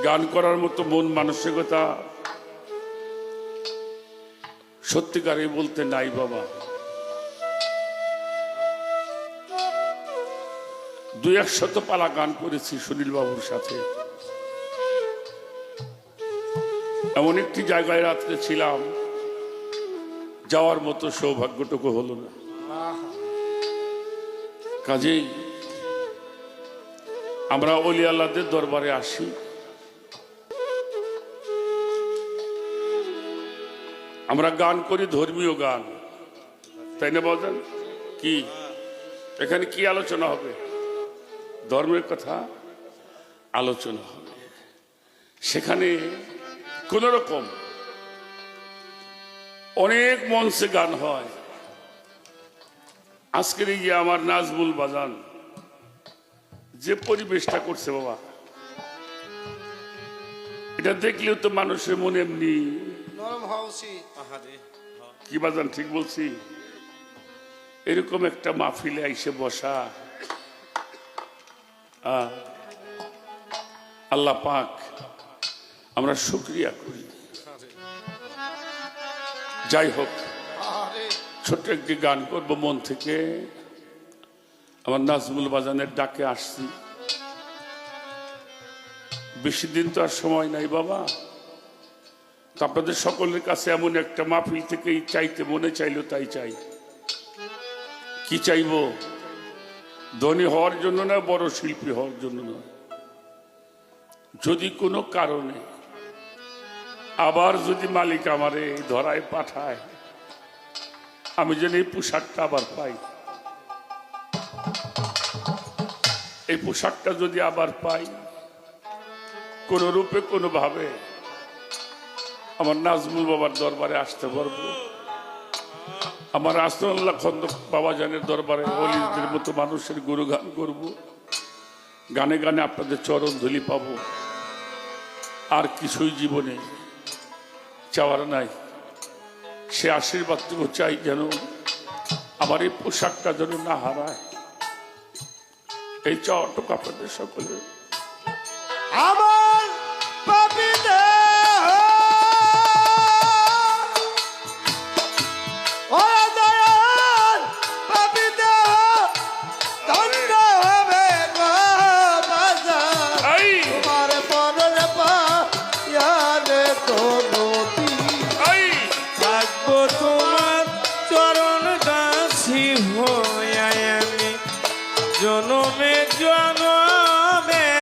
গান করার মতো মন মানসিকতা সত্যিকারে বলতে নাই বাবা। দুই একশত পালা গান করেছি সুনীল বাবুর সাথে। এমন একটি জায়গায় রাত্রে ছিলাম, যাওয়ার মতো সৌভাগ্যটুকু হলো না। কাজেই আমরা ওলি আল্লাহদের দরবারে আসি, আমরা গান করি ধর্মীয় গান, তাই না বলেন? কি এখানে কি আলোচনা হবে? ধর্মের কথা আলোচনা হবে। সেখানে কোন রকম অনেক মঞ্চে গান হয়। আজকের এই যে আমার নাজমুল বাজান যে পরিবেশটা করছে বাবা, এটা দেখলেও তো মানুষের মনে এমনি নরম হওয়া উচিত। কি বাজান ঠিক বলছি? এরকম একটা মাহফিলে আইসে বসা, আল্লাহ পাক আমরা শুকরিয়া করি। যাই হোক, ছোট্ট একটি গান করবো মন থেকে। আমার নাজমুল বাজানের ডাকে আসছি, বেশি দিন তো আর সময় নাই বাবা। তো আপনাদের সকলের কাছে এমন একটা মাহফিল থেকেই চাইতে মনে চাইলো তাই চাই। কি চাইব? ধনী হওয়ার জন্য না, বড় শিল্পী হওয়ার জন্য নয়। যদি কোনো কারণে আবার যদি মালিক আমারে ধরায় পাঠায়, আমি যেন এই পোশাকটা আবার পাই, এই পোশাকটা যদি আবার পাই, কোন রূপে কোনো ভাবে আমার নাজমুল বাবার দরবারে আসতে পারবো, আমার আসনাল্লাহ খন্দক বাবাজানের দরবারে ওলিদের মতো মানুষের গুণগান করব, গানে গানে আপনাদের চরণ ধুলি পাবো। আর কিছুই জীবনে চাওয়ার নাই। সে আশীর্বাদটুকু চাই যেন আমার এই পোশাকটা যেন না হারায়। এই চাওয়াটুকু আপনাদের সকলে। আমার